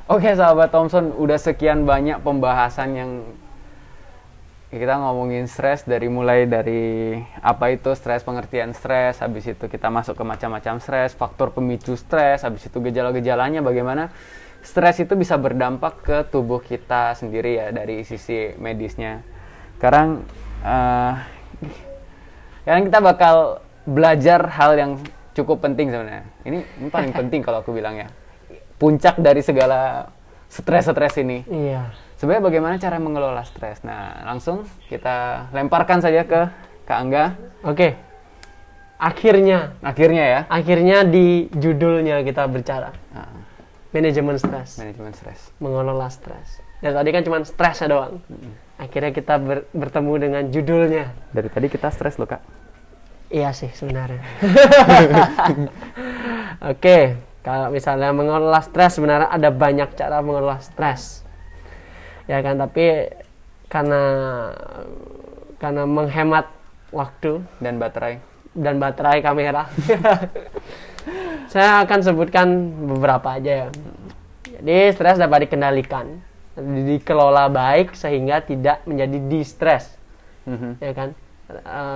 Oke, sahabat Thompson, udah sekian banyak pembahasan yang kita ngomongin stres, mulai dari apa itu stres, pengertian stres, habis itu kita masuk ke macam-macam stres, faktor pemicu stres, habis itu gejala-gejalanya, bagaimana stres itu bisa berdampak ke tubuh kita sendiri ya dari sisi medisnya. Sekarang kita bakal belajar hal yang cukup penting sebenarnya. Ini paling penting kalau aku bilang ya. Puncak dari segala stres ini. Iya. Sebenarnya bagaimana cara mengelola stres? Nah, langsung kita lemparkan saja ke Kak Angga. Oke. Akhirnya ya. Akhirnya di judulnya kita bicara. Manajemen stres. Mengelola stres. Dari tadi kan cuma stresnya doang. Akhirnya kita bertemu dengan judulnya. Dari tadi kita stres loh, Kak. Iya sih sebenarnya. Oke. Kalau misalnya mengelola stres, sebenarnya ada banyak cara mengelola stres. Ya kan, tapi karena menghemat waktu dan baterai kamera, saya akan sebutkan beberapa aja ya. Jadi stres dapat dikendalikan, dikelola baik sehingga tidak menjadi di-stres. Ya kan,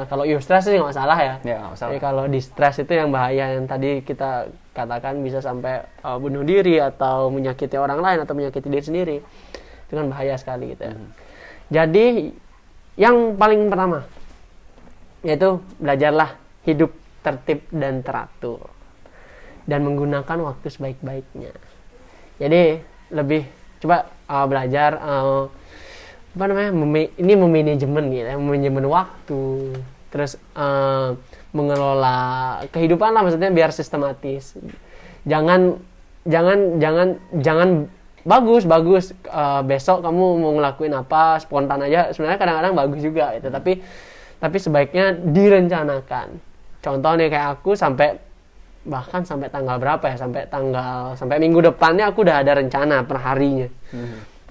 kalau eustress sih nggak masalah ya. Nggak masalah. Jadi kalau di-stres itu yang bahaya, yang tadi kita katakan bisa sampai bunuh diri atau menyakiti orang lain atau menyakiti diri sendiri. Itu kan bahaya sekali gitu ya. Jadi yang paling pertama yaitu belajarlah hidup tertib dan teratur dan menggunakan waktu sebaik-baiknya. Jadi lebih coba belajar ini memanajemen gitu ya, manajemen waktu, terus mengelola kehidupan lah, maksudnya biar sistematis. Jangan bagus besok kamu mau ngelakuin apa spontan aja, sebenarnya kadang-kadang bagus juga gitu, tapi sebaiknya direncanakan. Contoh nih kayak aku sampai tanggal berapa ya, sampai minggu depannya aku udah ada rencana per harinya.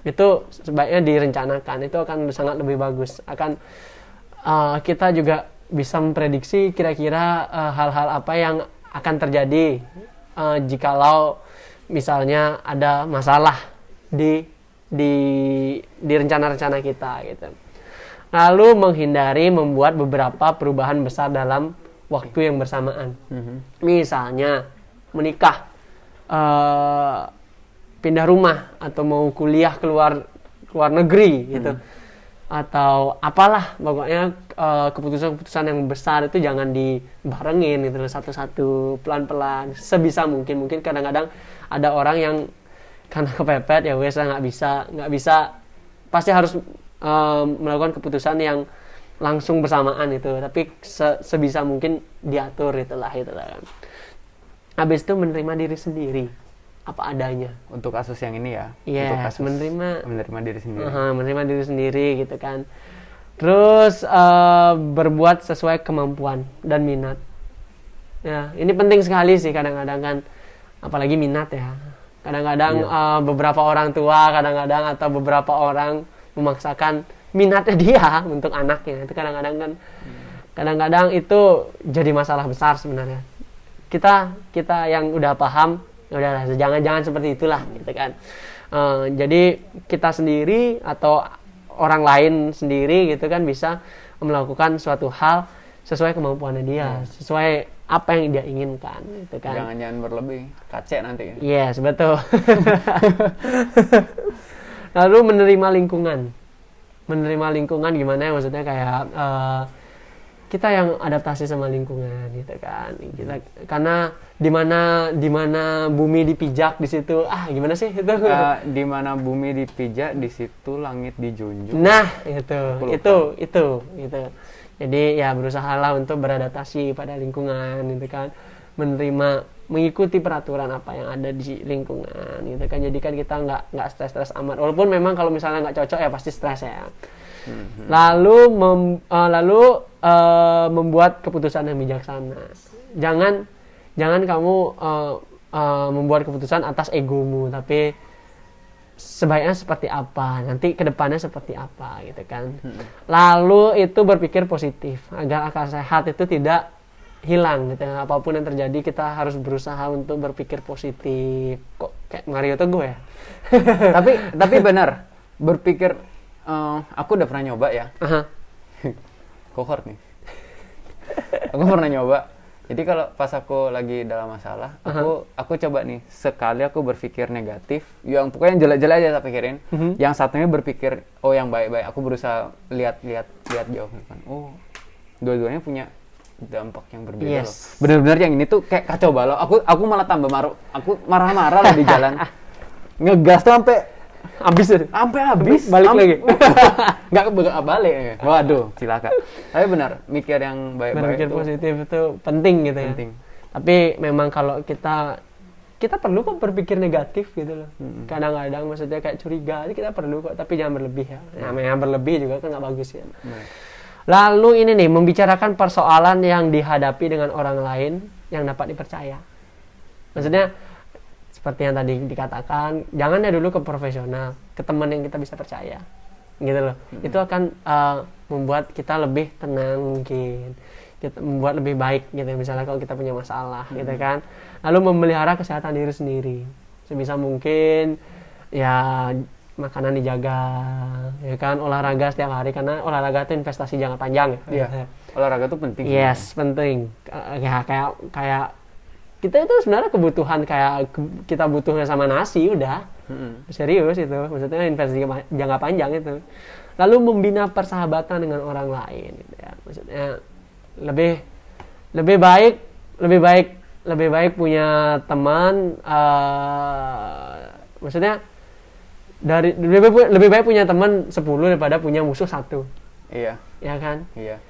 Itu sebaiknya direncanakan, itu akan sangat lebih bagus. Kita juga bisa memprediksi kira-kira hal-hal apa yang akan terjadi jikalau misalnya ada masalah di rencana-rencana kita gitu. Lalu menghindari membuat beberapa perubahan besar dalam waktu yang bersamaan. Misalnya menikah, pindah rumah, atau mau kuliah keluar negeri gitu. Atau apalah, pokoknya keputusan-keputusan yang besar itu jangan dibarengin gitu, satu-satu, pelan-pelan, sebisa mungkin. Mungkin kadang-kadang ada orang yang karena kepepet ya wes nggak bisa pasti harus melakukan keputusan yang langsung bersamaan itu, tapi sebisa mungkin diatur itulah kan. Habis itu menerima diri sendiri apa adanya. Untuk kasus yang ini ya. Yes, menerima diri sendiri. Menerima diri sendiri gitu kan. Terus berbuat sesuai kemampuan dan minat. Ya, ini penting sekali sih kadang-kadang kan, apalagi minat ya. Kadang-kadang beberapa orang tua atau beberapa orang memaksakan minatnya dia untuk anaknya. Itu kadang-kadang itu jadi masalah besar sebenarnya. Kita yang udah paham, udahlah jangan seperti itulah gitu kan. Jadi kita sendiri atau orang lain sendiri gitu kan bisa melakukan suatu hal sesuai kemampuannya dia, sesuai apa yang dia inginkan gitu kan. Jangan berlebih, kacek nanti. Yes, betul. Lalu menerima lingkungan gimana ya, maksudnya kayak kita yang adaptasi sama lingkungan gitu kan. Karena di mana bumi dipijak di situ gimana sih itu? Di mana bumi dipijak di situ langit dijunjung. Nah, itu. Jadi ya berusahalah untuk beradaptasi pada lingkungan gitu kan. Mengikuti peraturan apa yang ada di lingkungan gitu kan. Jadi kan kita nggak stres amat. Walaupun memang kalau misalnya nggak cocok ya pasti stres ya. Lalu membuat keputusan yang bijaksana. Jangan kamu membuat keputusan atas egomu, tapi sebaiknya seperti apa, nanti kedepannya seperti apa gitu kan. Lalu itu berpikir positif agar akal sehat itu tidak hilang gitu. Apapun yang terjadi kita harus berusaha untuk berpikir positif. Kok kayak Mario Teguh ya? Tapi benar, berpikir aku udah pernah nyoba ya. Aha. Cohort nih. Aku pernah nyoba. Jadi kalau pas aku lagi dalam masalah, aku coba nih sekali aku berpikir negatif, yang pokoknya yang jelek-jelek aja tak pikirin. Yang satunya berpikir yang baik-baik. Aku berusaha lihat jauh kan. Oh, dua-duanya punya dampak yang berbeda loh. Benar-benar yang ini tuh kayak kacau balau. Aku malah tambah marah. Aku marah-marah lah di jalan. Ngegas tuh sampai habis balik lagi. Nggak balik. Waduh, cilaka. Tapi benar, mikir yang baik-baik. Berpikir positif itu penting gitu ya. Penting. Tapi memang kalau kita perlu kok berpikir negatif gitu loh. Kadang-kadang maksudnya kayak curiga, kita perlu kok, tapi jangan berlebih ya. Yang berlebih juga kan nggak bagus ya. Lalu ini nih, membicarakan persoalan yang dihadapi dengan orang lain yang dapat dipercaya. Maksudnya seperti yang tadi dikatakan, jangan ya dulu ke profesional, ke teman yang kita bisa percaya, gitu loh. Itu akan membuat kita lebih tenang mungkin, membuat lebih baik gitu. Misalnya kalau kita punya masalah, gitu kan. Lalu memelihara kesehatan diri sendiri, sebisa mungkin ya makanan dijaga, ya kan, olahraga setiap hari karena olahraga itu investasi jangka panjang. Iya. Olahraga itu penting. Yes, penting. Ya kayak kita itu sebenarnya kebutuhan kayak kita butuhnya sama nasi udah. Serius itu, maksudnya investasi jangka panjang itu. Lalu membina persahabatan dengan orang lain gitu ya. Maksudnya lebih baik punya teman maksudnya lebih baik punya teman 10 daripada punya musuh 1. Iya. Ya kan? Iya.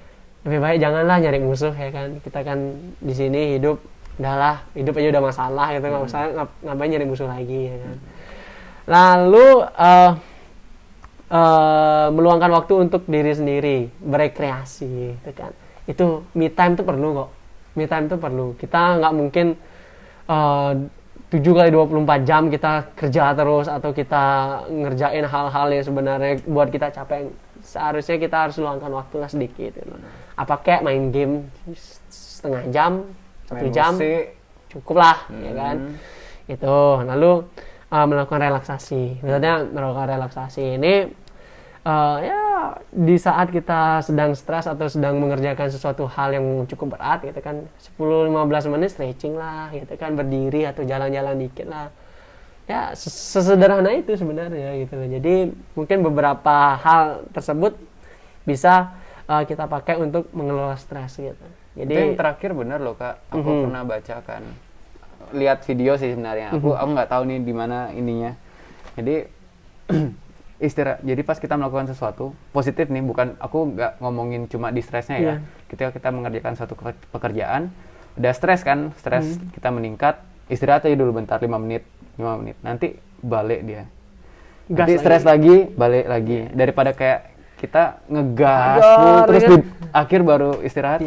Lebih baik janganlah nyari musuh ya kan. Kita kan di sini hidup aja udah masalah gitu, nggak usah ngapain nyari musuh lagi ya kan. Lalu meluangkan waktu untuk diri sendiri, berekreasi gitu kan. Itu me time tuh perlu kok. Me time tuh perlu. Kita nggak mungkin 7x24 jam kita kerja terus atau kita ngerjain hal-hal yang sebenarnya buat kita capek. Seharusnya kita harus luangkan waktu lah sedikit gitu. Apa kayak main game setengah jam, 1 jam cukup lah, ya kan. Itu lalu melakukan relaksasi. Misalnya melakukan relaksasi ini ya di saat kita sedang stres atau sedang mengerjakan sesuatu hal yang cukup berat gitu kan, 10-15 menit stretching lah gitu kan, berdiri atau jalan-jalan dikit lah. Ya sesederhana itu sebenarnya gitu. Jadi mungkin beberapa hal tersebut bisa kita pakai untuk mengelola stres gitu. Jadi itu yang terakhir benar loh Kak, aku pernah baca kan, lihat video sih sebenarnya, aku nggak tahu nih di mana ininya. Jadi istirahat. Jadi pas kita melakukan sesuatu positif nih, bukan aku nggak ngomongin cuma di stresnya ya. Ketika kita mengerjakan suatu pekerjaan, udah stres kan, kita meningkat, istirahat aja dulu bentar 5 menit, nanti balik dia. Nanti stres lagi, balik lagi. Daripada kayak kita ngegas terus di akhir baru istirahat.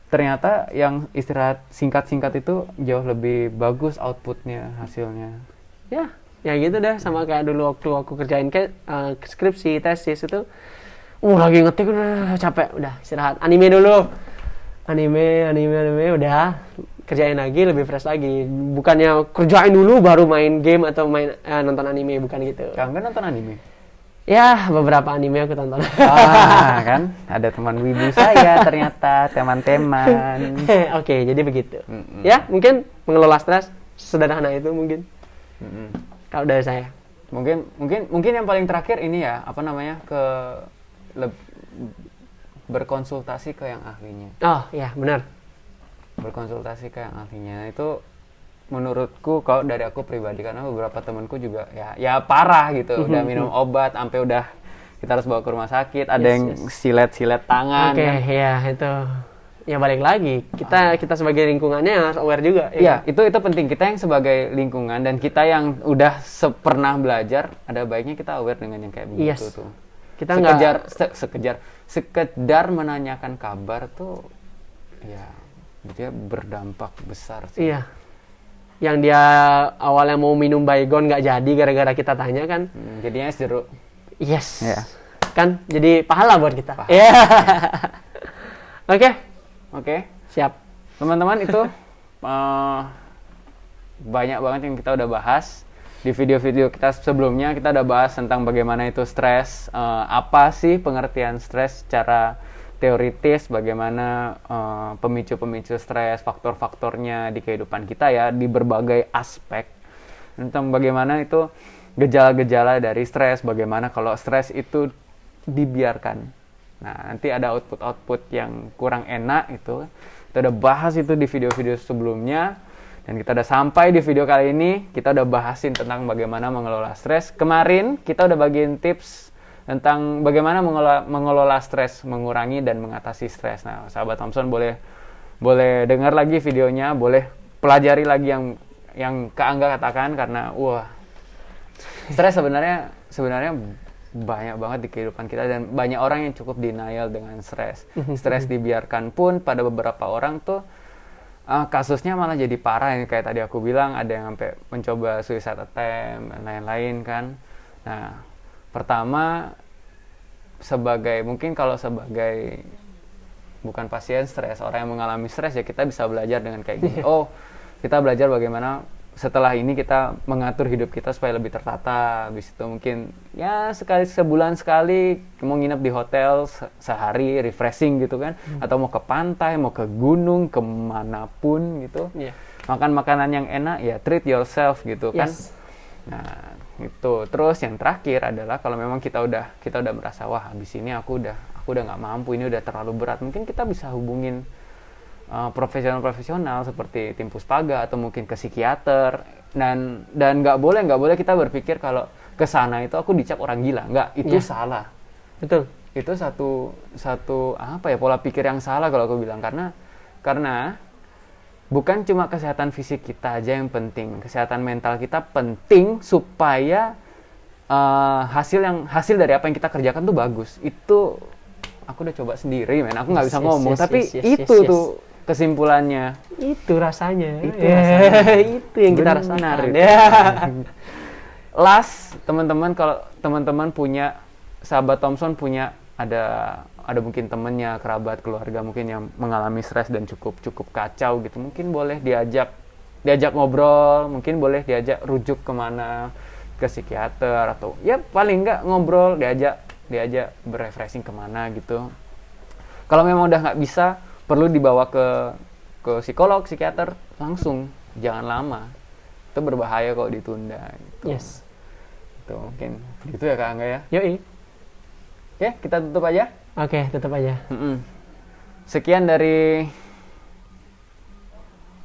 Ternyata yang istirahat singkat-singkat itu jauh lebih bagus outputnya, hasilnya. Ya gitu dah, sama kayak dulu waktu aku kerjain kayak skripsi, tesis itu lagi ngetik udah capek, udah istirahat, anime dulu. Anime udah kerjain lagi lebih fresh lagi. Bukannya kerjain dulu baru main game atau nonton anime, bukan gitu. Kangen nonton anime? Ya, beberapa anime aku tonton. Kan ada teman wibu saya ternyata, teman-teman. Oke, jadi begitu. Ya, mungkin mengelola stres sederhana itu mungkin. Kalau dari saya. Mungkin yang paling terakhir ini ya, apa namanya, berkonsultasi ke yang ahlinya. Oh, ya, benar. Berkonsultasi ke yang ahlinya itu menurutku, kalau dari aku pribadi, karena beberapa temanku juga ya parah gitu, udah minum obat sampai udah kita harus bawa ke rumah sakit, ada yang silet tangan. Oke, ya itu. Ya balik lagi, kita sebagai lingkungannya harus aware juga. Iya, itu penting, kita yang sebagai lingkungan dan kita yang udah pernah belajar, ada baiknya kita aware dengan yang kayak begitu tuh. Kita sekedar menanyakan kabar tuh ya dia berdampak besar sih. Iya. Yang dia awalnya mau minum baygon nggak jadi gara-gara kita tanya kan. Jadinya es jeruk. Yes. Yeah. Kan jadi pahala buat kita. Oke. Siap. Teman-teman itu banyak banget yang kita udah bahas. Di video-video kita sebelumnya kita udah bahas tentang bagaimana itu stres, apa sih pengertian stres secara teoritis, bagaimana pemicu-pemicu stres, faktor-faktornya di kehidupan kita ya, di berbagai aspek. Tentang bagaimana itu gejala-gejala dari stres, bagaimana kalau stres itu dibiarkan. Nah, nanti ada output-output yang kurang enak itu. Kita udah bahas itu di video-video sebelumnya. Dan kita udah sampai di video kali ini, kita udah bahasin tentang bagaimana mengelola stres. Kemarin kita udah bagiin tips tentang bagaimana mengelola stres, mengurangi dan mengatasi stres. Nah, sahabat Thompson boleh dengar lagi videonya, boleh pelajari lagi yang Kak Angga katakan, karena stres sebenarnya banyak banget di kehidupan kita, dan banyak orang yang cukup denial dengan stres. Stres dibiarkan pun pada beberapa orang tuh kasusnya malah jadi parah, yang kayak tadi aku bilang, ada yang sampai mencoba suicide attempt dan lain-lain kan. Nah, pertama kalau sebagai bukan pasien stres, orang yang mengalami stres, ya kita bisa belajar dengan kayak gini. Kita belajar bagaimana setelah ini kita mengatur hidup kita supaya lebih tertata. Habis itu mungkin ya sebulan sekali mau nginep di hotel sehari, refreshing gitu kan, atau mau ke pantai, mau ke gunung, kemanapun gitu, makan makanan yang enak, ya treat yourself gitu kan. Nah itu. Terus yang terakhir adalah kalau memang kita udah merasa wah habis ini aku udah nggak mampu, ini udah terlalu berat, mungkin kita bisa hubungin profesional seperti tim puspaga atau mungkin ke psikiater. Dan nggak boleh kita berpikir kalau ke sana itu aku dicap orang gila. Nggak, itu salah. Betul. Itu satu pola pikir yang salah kalau aku bilang, karena bukan cuma kesehatan fisik kita aja yang penting, kesehatan mental kita penting supaya hasil dari apa yang kita kerjakan tuh bagus. Itu aku udah coba sendiri, aku nggak bisa ngomong, tapi itu tuh kesimpulannya. Itu rasanya. Itu yang kita rasakan. Last, teman-teman, kalau teman-teman punya, sahabat Thompson punya, ada mungkin temennya, kerabat, keluarga mungkin yang mengalami stres dan cukup kacau gitu, mungkin boleh diajak ngobrol, mungkin boleh diajak rujuk kemana, ke psikiater, atau ya paling nggak ngobrol, diajak berefreshing kemana gitu. Kalau memang udah nggak bisa, perlu dibawa ke psikolog, psikiater langsung, jangan lama. Itu berbahaya kalau ditunda gitu. Yes. Itu mungkin gitu ya Kak Angga ya. Yoi. Oke, kita tutup aja. Oke, tutup aja. Sekian dari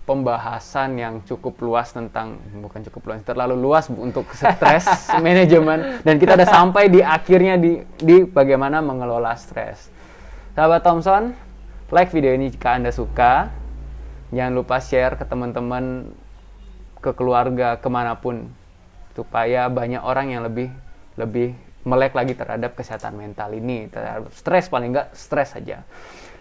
pembahasan yang cukup luas terlalu luas untuk stres manajemen, dan kita udah sampai di akhirnya di bagaimana mengelola stres. Sahabat Thompson, like video ini jika Anda suka. Jangan lupa share ke teman-teman, ke keluarga, kemanapun, supaya banyak orang yang lebih melek lagi terhadap kesehatan mental ini, terhadap stres, paling nggak stres saja.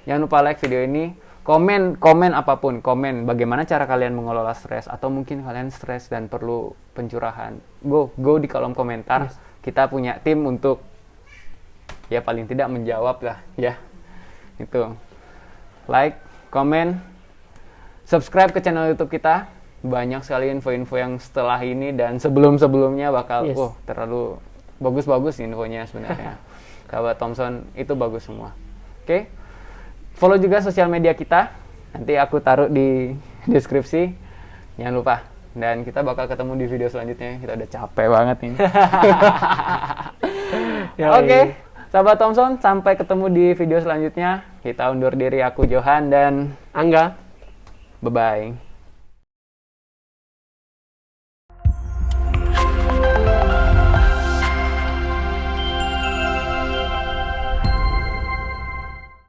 Jangan lupa like video ini, komen apapun, komen bagaimana cara kalian mengelola stres, atau mungkin kalian stres dan perlu pencurahan. Go di kolom komentar. Kita punya tim untuk ya paling tidak menjawab lah ya. Itu. Like, komen, subscribe ke channel YouTube kita. Banyak sekali info-info yang setelah ini dan sebelum-sebelumnya bakal terlalu bagus-bagus infonya sebenarnya. Sahabat Thompson itu bagus semua. Oke. Follow juga sosial media kita. Nanti aku taruh di deskripsi. Jangan lupa. Dan kita bakal ketemu di video selanjutnya. Kita udah capek banget ini. Oke. Sahabat Thompson, sampai ketemu di video selanjutnya. Kita undur diri, aku Johan dan Angga. Bye-bye.